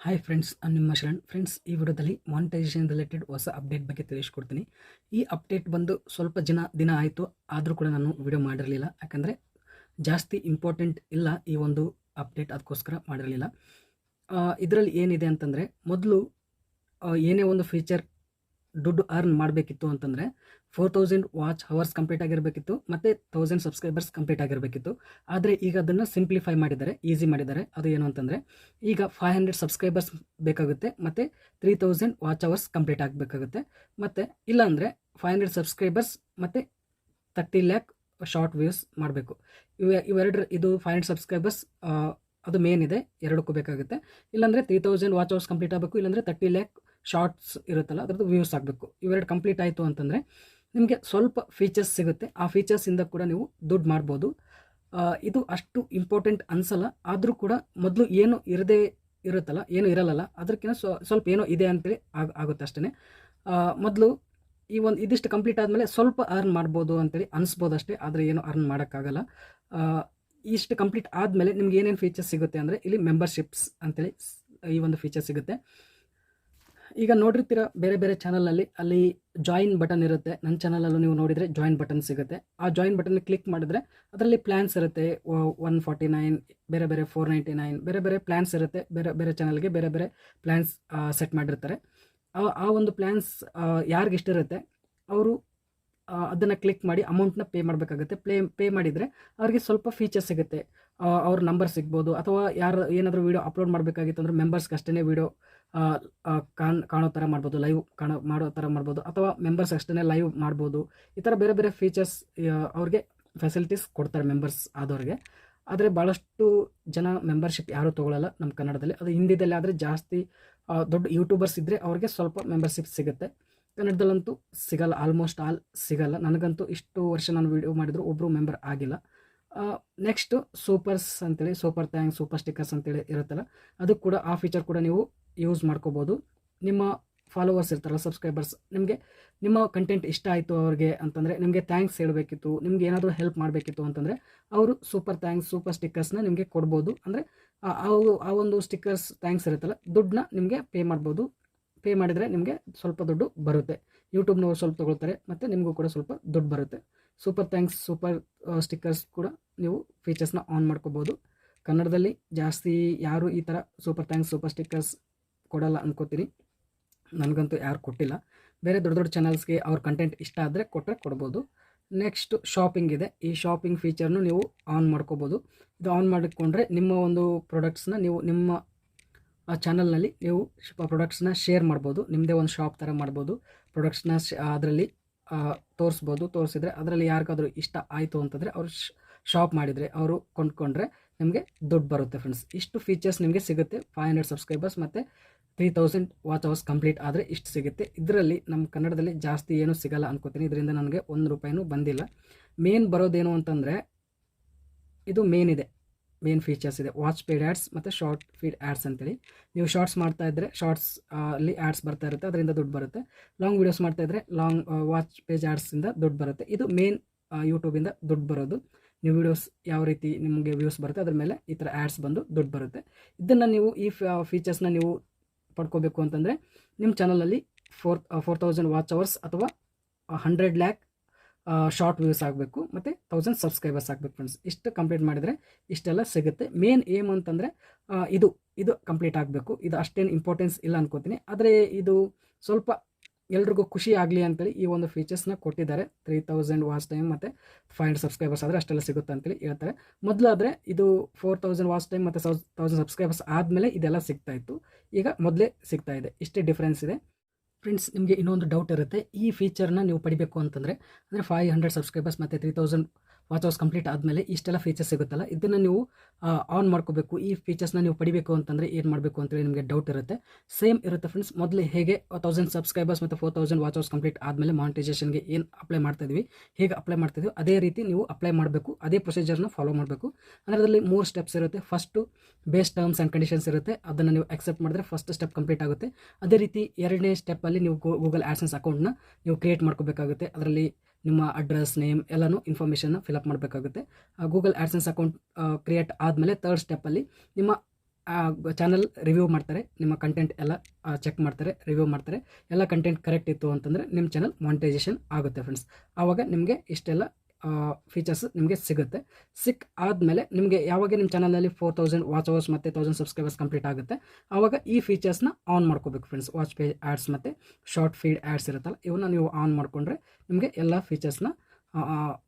Hi friends, ನಾನು ನಿಮ್ಮ Sharan. Friends, ಈ ವಿಡಿಯೋದಲ್ಲಿ ಮಾನಿಟೈಸೇಷನ್ ರಿಲೇಟೆಡ್ ಹೊಸ ಅಪ್ಡೇಟ್ ಬಗ್ಗೆ ತಿಳಿಸ್ಕೊಡ್ತೀನಿ. ಈ ಅಪ್ಡೇಟ್ ಬಂದು ಸ್ವಲ್ಪ ದಿನ ಆಯಿತು, ಆದರೂ ಕೂಡ ನಾನು ವಿಡಿಯೋ ಮಾಡಿರಲಿಲ್ಲ. ಯಾಕಂದರೆ ಜಾಸ್ತಿ ಇಂಪಾರ್ಟೆಂಟ್ ಇಲ್ಲ ಈ ಒಂದು ಅಪ್ಡೇಟ್, ಅದಕ್ಕೋಸ್ಕರ ಮಾಡಿರಲಿಲ್ಲ. ಇದರಲ್ಲಿ ಏನಿದೆ ಅಂತಂದರೆ, ಮೊದಲು ಏನೇ ಒಂದು ಫೀಚರ್ ದುಡ್ಡು ಅರ್ನ್ ಮಾಡಬೇಕಿತ್ತು ಅಂತಂದರೆ 4000 ವಾಚ್ ಅವರ್ಸ್ ಕಂಪ್ಲೀಟ್ ಆಗಿರಬೇಕಿತ್ತು, ಮತ್ತು 1000 ಸಬ್ಸ್ಕ್ರೈಬರ್ಸ್ ಕಂಪ್ಲೀಟ್ ಆಗಿರಬೇಕಿತ್ತು. ಆದರೆ ಈಗ ಅದನ್ನು ಸಿಂಪ್ಲಿಫೈ ಮಾಡಿದ್ದಾರೆ, ಈಸಿ ಮಾಡಿದ್ದಾರೆ. ಅದು ಏನು ಅಂತಂದರೆ, ಈಗ 500 ಸಬ್ಸ್ಕ್ರೈಬರ್ಸ್ ಬೇಕಾಗುತ್ತೆ, ಮತ್ತು 3000 ವಾಚ್ ಅವರ್ಸ್ ಕಂಪ್ಲೀಟ್ ಆಗಬೇಕಾಗುತ್ತೆ. ಮತ್ತು ಇಲ್ಲಾಂದರೆ 500 ಸಬ್ಸ್ಕ್ರೈಬರ್ಸ್ ಮತ್ತು 30 ಲ್ಯಾಕ್ ಶಾರ್ಟ್ ವ್ಯೂಸ್ ಮಾಡಬೇಕು. ಇದು 500 ಸಬ್ಸ್ಕ್ರೈಬರ್ಸ್ ಅದು ಮೇನ್ ಇದೆ, ಎರಡಕ್ಕೂ ಬೇಕಾಗುತ್ತೆ. ಇಲ್ಲಾಂದರೆ 3000 ವಾಚ್ ಅವರ್ಸ್ ಕಂಪ್ಲೀಟ್ ಆಗಬೇಕು, ಇಲ್ಲಾಂದರೆ 30 ಲ್ಯಾಕ್ ಶಾರ್ಟ್ಸ್ ಇರುತ್ತಲ್ಲ ಅದರದ್ದು ವ್ಯೂಸ್ ಆಗಬೇಕು. ಇವೆರಡು ಕಂಪ್ಲೀಟ್ ಆಯಿತು ಅಂತಂದರೆ ನಿಮಗೆ ಸ್ವಲ್ಪ ಫೀಚರ್ಸ್ ಸಿಗುತ್ತೆ. ಆ ಫೀಚರ್ಸಿಂದ ಕೂಡ ನೀವು ದುಡ್ಡು ಮಾಡ್ಬೋದು. ಇದು ಅಷ್ಟು ಇಂಪಾರ್ಟೆಂಟ್ ಅನಿಸಲ್ಲ, ಆದರೂ ಕೂಡ ಮೊದಲು ಏನು ಇರುತ್ತಲ್ಲ, ಏನು ಇರಲ್ಲ, ಅದಕ್ಕಿಂತ ಸ್ವಲ್ಪ ಏನೋ ಇದೆ ಅಂತೇಳಿ ಆಗುತ್ತೆ ಅಷ್ಟೇ. ಮೊದಲು ಇದಿಷ್ಟು ಕಂಪ್ಲೀಟ್ ಆದಮೇಲೆ ಸ್ವಲ್ಪ ಅರ್ನ್ ಮಾಡ್ಬೋದು ಅಂತೇಳಿ ಅನಿಸ್ಬೋದು ಅಷ್ಟೇ, ಆದರೆ ಏನು ಅರ್ನ್ ಮಾಡೋಕ್ಕಾಗಲ್ಲ. ಇಷ್ಟು ಕಂಪ್ಲೀಟ್ ಆದಮೇಲೆ ನಿಮ್ಗೆ ಏನೇನು ಫೀಚರ್ಸ್ ಸಿಗುತ್ತೆ ಅಂದರೆ, ಇಲ್ಲಿ ಮೆಂಬರ್ಶಿಪ್ಸ್ ಅಂತೇಳಿ ಈ ಒಂದು ಫೀಚರ್ ಸಿಗುತ್ತೆ. ಈಗ ನೋಡಿರ್ತೀರ ಬೇರೆ ಬೇರೆ ಚಾನಲಲ್ಲಿ, ಅಲ್ಲಿ ಜಾಯಿನ್ ಬಟನ್ ಇರುತ್ತೆ. ನನ್ನ ಚಾನಲಲ್ಲೂ ನೀವು ನೋಡಿದರೆ ಜಾಯಿನ್ ಬಟನ್ ಸಿಗುತ್ತೆ. ಆ ಜಾಯಿನ್ ಬಟನ್ ಕ್ಲಿಕ್ ಮಾಡಿದ್ರೆ ಅದರಲ್ಲಿ ಪ್ಲ್ಯಾನ್ಸ್ ಇರುತ್ತೆ. 149, ಬೇರೆ ಬೇರೆ 499, ಬೇರೆ ಬೇರೆ ಪ್ಲ್ಯಾನ್ಸ್ ಇರುತ್ತೆ. ಬೇರೆ ಬೇರೆ ಚಾನಲ್ಗೆ ಬೇರೆ ಬೇರೆ ಪ್ಲ್ಯಾನ್ಸ್ ಸೆಟ್ ಮಾಡಿರ್ತಾರೆ. ಆ ಒಂದು ಪ್ಲ್ಯಾನ್ಸ್ ಯಾರಿಗೆ ಇಷ್ಟ ಇರುತ್ತೆ ಅವರು ಅದನ್ನು ಕ್ಲಿಕ್ ಮಾಡಿ ಅಮೌಂಟ್ನ ಪೇ ಮಾಡಬೇಕಾಗುತ್ತೆ. ಪೇ ಮಾಡಿದರೆ ಅವ್ರಿಗೆ ಸ್ವಲ್ಪ ಫೀಚರ್ಸ್ ಸಿಗುತ್ತೆ. ಅವ್ರ ನಂಬರ್ ಸಿಗ್ಬೋದು, ಅಥವಾ ಏನಾದರೂ ವೀಡಿಯೋ ಅಪ್ಲೋಡ್ ಮಾಡಬೇಕಾಗಿತ್ತು ಅಂದರೆ ಮೆಂಬರ್ಸ್ಗೆ ಅಷ್ಟೇ ವೀಡಿಯೋ ಕಾಣೋ ಥರ ಮಾಡ್ಬೋದು, ಲೈವ್ ಮಾಡೋ ಥರ ಮಾಡ್ಬೋದು, ಅಥವಾ ಮೆಂಬರ್ಸ್ ಅಷ್ಟೇ ಲೈವ್ ಮಾಡ್ಬೋದು. ಈ ಥರ ಬೇರೆ ಬೇರೆ ಫೀಚರ್ಸ್ ಅವ್ರಿಗೆ ಫೆಸಿಲಿಟೀಸ್ ಕೊಡ್ತಾರೆ ಮೆಂಬರ್ಸ್ ಆದವ್ರಿಗೆ. ಆದರೆ ಭಾಳಷ್ಟು ಜನ ಮೆಂಬರ್ಶಿಪ್ ಯಾರೂ ತೊಗೊಳ್ಳಲ್ಲ ನಮ್ಮ ಕನ್ನಡದಲ್ಲಿ. ಅದು ಹಿಂದಿದಲ್ಲಿ ಆದರೆ ಜಾಸ್ತಿ ದೊಡ್ಡ ಯೂಟ್ಯೂಬರ್ಸ್ ಇದ್ದರೆ ಅವ್ರಿಗೆ ಸ್ವಲ್ಪ ಮೆಂಬರ್ಶಿಪ್ ಸಿಗುತ್ತೆ. ಕನ್ನಡದಲ್ಲಂತೂ ಸಿಗಲ್ಲ, ಆಲ್ಮೋಸ್ಟ್ ಆಲ್ ಸಿಗಲ್ಲ. ನನಗಂತೂ ಇಷ್ಟು ವರ್ಷ ನಾನು ವೀಡಿಯೋ ಮಾಡಿದ್ರು ಒಬ್ಬರು ಮೆಂಬರ್ ಆಗಿಲ್ಲ. ನೆಕ್ಸ್ಟು ಸೂಪರ್ಸ್ ಅಂತೇಳಿ, ಸೂಪರ್ ಥ್ಯಾಂಕ್ಸ್, ಸೂಪರ್ ಸ್ಟಿಕ್ಕರ್ಸ್ ಅಂತೇಳಿ ಇರುತ್ತಲ್ಲ, ಅದು ಕೂಡ ಆ ಫೀಚರ್ ಕೂಡ ನೀವು ಯೂಸ್ ಮಾಡ್ಕೋಬೋದು. ನಿಮ್ಮ ಫಾಲೋವರ್ಸ್ ಇರ್ತಾರಲ್ಲ, ಸಬ್ಸ್ಕ್ರೈಬರ್ಸ್, ನಿಮ್ಮ ಕಂಟೆಂಟ್ ಇಷ್ಟ ಆಯಿತು ಅವ್ರಿಗೆ ಅಂತಂದರೆ, ನಿಮಗೆ ಥ್ಯಾಂಕ್ಸ್ ಹೇಳಬೇಕಿತ್ತು, ನಿಮ್ಗೆ ಏನಾದರೂ ಹೆಲ್ಪ್ ಮಾಡಬೇಕಿತ್ತು ಅಂತಂದರೆ ಅವರು ಸೂಪರ್ ಥ್ಯಾಂಕ್ಸ್, ಸೂಪರ್ ಸ್ಟಿಕ್ಕರ್ಸ್ನ ನಿಮಗೆ ಕೊಡ್ಬೋದು. ಅಂದರೆ ಆ ಒಂದು ಸ್ಟಿಕ್ಕರ್ಸ್ ಥ್ಯಾಂಕ್ಸ್ ಇರುತ್ತಲ್ಲ, ದುಡ್ಡನ್ನ ನಿಮಗೆ ಪೇ ಮಾಡ್ಬೋದು. ಪೇ ಮಾಡಿದರೆ ನಿಮಗೆ ಸ್ವಲ್ಪ ದುಡ್ಡು ಬರುತ್ತೆ. ಯೂಟ್ಯೂಬ್ನವರು ಸ್ವಲ್ಪ ತೊಗೊಳ್ತಾರೆ, ಮತ್ತು ನಿಮಗೂ ಕೂಡ ಸ್ವಲ್ಪ ದುಡ್ಡು ಬರುತ್ತೆ. ಸೂಪರ್ ಥ್ಯಾಂಕ್ಸ್, ಸೂಪರ್ ಸ್ಟಿಕ್ಕರ್ಸ್ ಕೂಡ ನೀವು ಫೀಚರ್ಸ್ನ ಆನ್ ಮಾಡ್ಕೋಬೋದು. ಕನ್ನಡದಲ್ಲಿ ಜಾಸ್ತಿ ಯಾರು ಈ ಥರ ಸೂಪರ್ ಥ್ಯಾಂಕ್ಸ್, ಸೂಪರ್ ಸ್ಟಿಕ್ಕರ್ಸ್ ಕೊಡಲ್ಲ ಅನ್ಕೋತೀನಿ. ನನಗಂತೂ ಯಾರು ಕೊಟ್ಟಿಲ್ಲ. ಬೇರೆ ದೊಡ್ಡ ದೊಡ್ಡ ಚಾನಲ್ಸ್ಗೆ ಅವ್ರ ಕಂಟೆಂಟ್ ಇಷ್ಟ ಆದರೆ ಕೊಡ್ಬೋದು. ನೆಕ್ಸ್ಟು ಶಾಪಿಂಗ್ ಇದೆ. ಈ ಶಾಪಿಂಗ್ ಫೀಚರ್ನು ನೀವು ಆನ್ ಮಾಡ್ಕೋಬೋದು. ಇದು ಆನ್ ಮಾಡಿಕೊಂಡ್ರೆ ನಿಮ್ಮ ಒಂದು ಪ್ರಾಡಕ್ಟ್ಸ್ನ ನೀವು ನಿಮ್ಮ ಆ ಚಾನಲ್ನಲ್ಲಿ ನೀವು ಪ್ರಾಡಕ್ಟ್ಸ್ನ ಶೇರ್ ಮಾಡ್ಬೋದು. ನಿಮ್ಮದೇ ಒಂದು ಶಾಪ್ ಥರ ಮಾಡ್ಬೋದು. ಪ್ರಾಡಕ್ಟ್ಸ್ನ ಅದರಲ್ಲಿ ತೋರಿಸ್ಬೋದು. ತೋರಿಸಿದ್ರೆ ಅದರಲ್ಲಿ ಯಾರಿಗಾದರೂ ಇಷ್ಟ ಆಯಿತು ಅಂತಂದರೆ ಅವರು ಶಾಪ್ ಮಾಡಿದರೆ, ಅವರು ಕೊಂಡ್ಕೊಂಡ್ರೆ ನಿಮಗೆ ದುಡ್ಡು ಬರುತ್ತೆ. ಫ್ರೆಂಡ್ಸ್, ಇಷ್ಟು ಫೀಚರ್ಸ್ ನಿಮಗೆ ಸಿಗುತ್ತೆ. 500 ಸಬ್ಸ್ಕ್ರೈಬರ್ಸ್ ಮತ್ತು 3000 ವಾಚ್ ಅವರ್ಸ್ ಕಂಪ್ಲೀಟ್ ಆದರೆ ಇಷ್ಟು ಸಿಗುತ್ತೆ. ಇದರಲ್ಲಿ ನಮ್ಮ ಕನ್ನಡದಲ್ಲಿ ಜಾಸ್ತಿ ಏನೂ ಸಿಗಲ್ಲ ಅನ್ಕೋತೀನಿ. ಇದರಿಂದ ನನಗೆ 1 ರೂಪಾಯಿನೂ ಬಂದಿಲ್ಲ. ಮೇನ್ ಬರೋದೇನು ಅಂತಂದರೆ, ಇದು ಮೇನ್ ಫೀಚರ್ಸ್ ಇದೆ. ವಾಚ್ ಪೇಡ್ ಆ್ಯಡ್ಸ್ ಮತ್ತು ಶಾರ್ಟ್ ಫೀಡ್ ಆ್ಯಡ್ಸ್ ಅಂತೇಳಿ. ನೀವು ಶಾರ್ಟ್ಸ್ ಮಾಡ್ತಾ ಇದ್ದರೆ ಶಾರ್ಟ್ಸ್ ಅಲ್ಲಿ ಆ್ಯಡ್ಸ್ ಬರ್ತಾ ಇರುತ್ತೆ, ಅದರಿಂದ ದುಡ್ಡು ಬರುತ್ತೆ. ಲಾಂಗ್ ವೀಡಿಯೋಸ್ ಮಾಡ್ತಾ ಇದ್ದರೆ ಲಾಂಗ್ ವಾಚ್ ಪೇಜ್ ಆ್ಯಡ್ಸಿಂದ ದುಡ್ಡು ಬರುತ್ತೆ. ಇದು ಮೇನ್ ಯೂಟ್ಯೂಬಿಂದ ದುಡ್ಡು ಬರೋದು. ನೀವು ವೀಡಿಯೋಸ್ ಯಾವ ರೀತಿ ನಿಮಗೆ ವ್ಯೂಸ್ ಬರುತ್ತೆ ಅದ್ರ ಮೇಲೆ ಈ ಥರ ಆ್ಯಡ್ಸ್ ಬಂದು ದುಡ್ಡು ಬರುತ್ತೆ. ಇದನ್ನು ನೀವು ಈ ಫೀಚರ್ಸ್ನ ನೀವು ಪಡ್ಕೋಬೇಕು ಅಂತಂದರೆ ನಿಮ್ಮ ಚಾನಲಲ್ಲಿ 4000 ವಾಚ್ ಅವರ್ಸ್ ಅಥವಾ 100 ಲ್ಯಾಕ್ ಶಾರ್ಟ್ ವ್ಯೂಸ್ ಆಗಬೇಕು, ಮತ್ತು 1000 ಸಬ್ಸ್ಕ್ರೈಬರ್ಸ್ ಆಗಬೇಕು. ಫ್ರೆಂಡ್ಸ್, ಇಷ್ಟು ಕಂಪ್ಲೀಟ್ ಮಾಡಿದರೆ ಇಷ್ಟೆಲ್ಲ ಸಿಗುತ್ತೆ. ಮೇನ್ ಏಮ್ ಅಂತಂದರೆ ಇದು ಕಂಪ್ಲೀಟ್ ಆಗಬೇಕು. ಇದು ಅಷ್ಟೇನು ಇಂಪಾರ್ಟೆನ್ಸ್ ಇಲ್ಲ ಅನ್ಕೋತೀನಿ. ಆದರೆ ಇದು ಸ್ವಲ್ಪ ಎಲ್ರಿಗೂ ಖುಷಿ ಆಗಲಿ ಅಂತೇಳಿ ಈ ಒಂದು ಫೀಚರ್ಸ್ನ ಕೊಟ್ಟಿದ್ದಾರೆ. 3000 ವಾಚ್ ಟೈಮ್ ಮತ್ತು 500 ಸಬ್ಸ್ಕ್ರೈಬರ್ಸ್ ಆದರೆ ಅಷ್ಟೆಲ್ಲ ಸಿಗುತ್ತೆ ಅಂತೇಳಿ ಹೇಳ್ತಾರೆ. ಮೊದಲಾದರೆ ಇದು 4000 ವಾಚ್ ಟೈಮ್ ಮತ್ತು 1000 ಸಬ್ಸ್ಕ್ರೈಬರ್ಸ್ ಆದಮೇಲೆ ಇದೆಲ್ಲ ಸಿಗ್ತಾಯಿತ್ತು. ಈಗ ಮೊದಲೇ ಸಿಗ್ತಾ ಇದೆ. ಇಷ್ಟೇ ಡಿಫ್ರೆನ್ಸ್ ಇದೆ. ಫ್ರೆಂಡ್ಸ್, ನಿಮಗೆ ಇನ್ನೊಂದು ಡೌಟ್ ಇರುತ್ತೆ. ಈ ಫೀಚರ್ನ ನೀವು ಪಡಿಬೇಕು ಅಂತಂದರೆ, ಅಂದರೆ 500 ಸಬ್ಸ್ಕ್ರೈಬರ್ಸ್ ಮತ್ತು 3000 ವಾಚ್ ಅವರ್ಸ್ ಕಂಪ್ಲೀಟ್ ಆದಮೇಲೆ ಇಷ್ಟೆಲ್ಲ ಫೀಚರ್ಸ್ ಸಿಗುತ್ತಲ್ಲ, ಇದನ್ನು ನೀವು ಆನ್ ಮಾಡ್ಕೋಬೇಕು. ಈ ಫೀಚರ್ಸ್ನ ನೀವು ಪಡಿಬೇಕು ಅಂತಂದರೆ ಏನು ಮಾಡಬೇಕು ಅಂತೇಳಿ ನಿಮಗೆ ಡೌಟ್ ಇರುತ್ತೆ. ಸೇಮ್ ಇರುತ್ತೆ ಫ್ರೆಂಡ್ಸ್. ಮೊದಲು ಹೇಗೆ 1000 ಸಬ್ಸ್ಕ್ರೈಬರ್ಸ್ ಮತ್ತು 4000 ವಾಚ್ ಅವರ್ಸ್ ಕಂಪ್ಲೀಟ್ ಆದಮೇಲೆ ಮಾನಿಟೈಸೇಷನ್ಗೆ ಏನು ಅಪ್ಲೈ ಮಾಡ್ತಾಯಿದ್ವಿ, ಹೇಗೆ ಅಪ್ಲೈ ಮಾಡ್ತಿದ್ವಿ ಅದೇ ರೀತಿ ನೀವು ಅಪ್ಲೈ ಮಾಡಬೇಕು. ಅದೇ ಪ್ರೊಸೀಜರ್ನ ಫಾಲೋ ಮಾಡಬೇಕು. ಅಂದರೆ ಅದರಲ್ಲಿ 3 ಸ್ಟೆಪ್ಸ್ ಇರುತ್ತೆ. First base terms and conditions ಇರುತ್ತೆ. ಅದನ್ನು ನೀವು ಅಕ್ಸೆಪ್ಟ್ ಮಾಡಿದ್ರೆ ಫಸ್ಟ್ ಸ್ಟೆಪ್ ಕಂಪ್ಲೀಟ್ ಆಗುತ್ತೆ. ಅದೇ ರೀತಿ 2ನೇ ಸ್ಟೆಪ್ಪಲ್ಲಿ ನೀವು ಗೂಗಲ್ ಆ್ಯಡ್ಸೆನ್ಸ್ ಅಕೌಂಟ್ನ ನೀವು ಕ್ರಿಯೇಟ್ ಮಾಡ್ಕೋಬೇಕಾಗುತ್ತೆ. ಅದರಲ್ಲಿ ನಿಮ್ಮ ಅಡ್ರೆಸ್, ನೇಮ್ ಎಲ್ಲನೂ ಇನ್ಫಾರ್ಮೇಷನ್ನ ಫಿಲಪ್ ಮಾಡಬೇಕಾಗುತ್ತೆ. ಗೂಗಲ್ ಆ್ಯಡ್ಸೆನ್ಸ್ ಅಕೌಂಟ್ ಕ್ರಿಯೇಟ್ ಆದಮೇಲೆ 3rd ಸ್ಟೆಪ್ಪಲ್ಲಿ ನಿಮ್ಮ ಚಾನಲ್ ರಿವ್ಯೂ ಮಾಡ್ತಾರೆ, ನಿಮ್ಮ ಕಂಟೆಂಟ್ ಎಲ್ಲ ಚೆಕ್ ಮಾಡ್ತಾರೆ, ರಿವ್ಯೂ ಮಾಡ್ತಾರೆ, ಎಲ್ಲ ಕಂಟೆಂಟ್ ಕರೆಕ್ಟ್ ಇತ್ತು ಅಂತಂದರೆ ನಿಮ್ಮ ಚಾನಲ್ ಮಾನಿಟೈಸೇಷನ್ ಆಗುತ್ತೆ ಫ್ರೆಂಡ್ಸ್. ಆವಾಗ ನಿಮಗೆ ಇಷ್ಟೆಲ್ಲ ಫೀಚರ್ಸ್ ನಿಮಗೆ ಸಿಗುತ್ತೆ. ಆದಮೇಲೆ ನಿಮಗೆ ಯಾವಾಗ ನಿಮ್ಮ ಚಾನಲಲ್ಲಿ 4000 ವಾಚ್ ಅವರ್ಸ್ ಮತ್ತು 1000 ಸಬ್ಸ್ಕ್ರೈಬರ್ಸ್ ಕಂಪ್ಲೀಟ್ ಆಗುತ್ತೆ, ಆವಾಗ ಈ ಫೀಚರ್ಸ್ನ ಆನ್ ಮಾಡ್ಕೋಬೇಕು ಫ್ರೆಂಡ್ಸ್. ವಾಚ್ ಪೇಜ್ ಆ್ಯಡ್ಸ್ ಮತ್ತು ಶಾರ್ಟ್ ಫೀಡ್ ಆ್ಯಡ್ಸ್ ಇರುತ್ತಲ್ಲ, ಇವನ್ನ ನೀವು ಆನ್ ಮಾಡಿಕೊಂಡ್ರೆ ನಿಮಗೆ ಎಲ್ಲ ಫೀಚರ್ಸ್ನ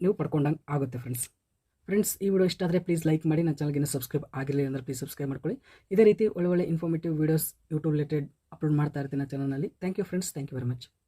ನೀವು ಪಡ್ಕೊಂಡಂಗೆ ಆಗುತ್ತೆ ಫ್ರೆಂಡ್ಸ್. ಈ ವಿಡಿಯೋ ಇಷ್ಟ ಆದರೆ ಪ್ಲೀಸ್ ಲೈಕ್ ಮಾಡಿ, ನನ್ನ ಚಾನಲ್ಗೆ ಸಬ್ಸ್ಕ್ರೈಬ್ ಆಗಿರಲಿಲ್ಲ ಅಂದರೆ ಪ್ಲೀಸ್ ಸಬ್ಸ್ಕ್ರೈಬ್ ಮಾಡ್ಕೊಳ್ಳಿ. ಇದೇ ರೀತಿ ಒಳ್ಳೆ informative videos YouTube related upload ಮಾಡ್ತಾ ಇರ್ತೀನಿ ನನ್ನ ಚಾನಲ್ನಲ್ಲಿ. Thank you friends, thank you very much.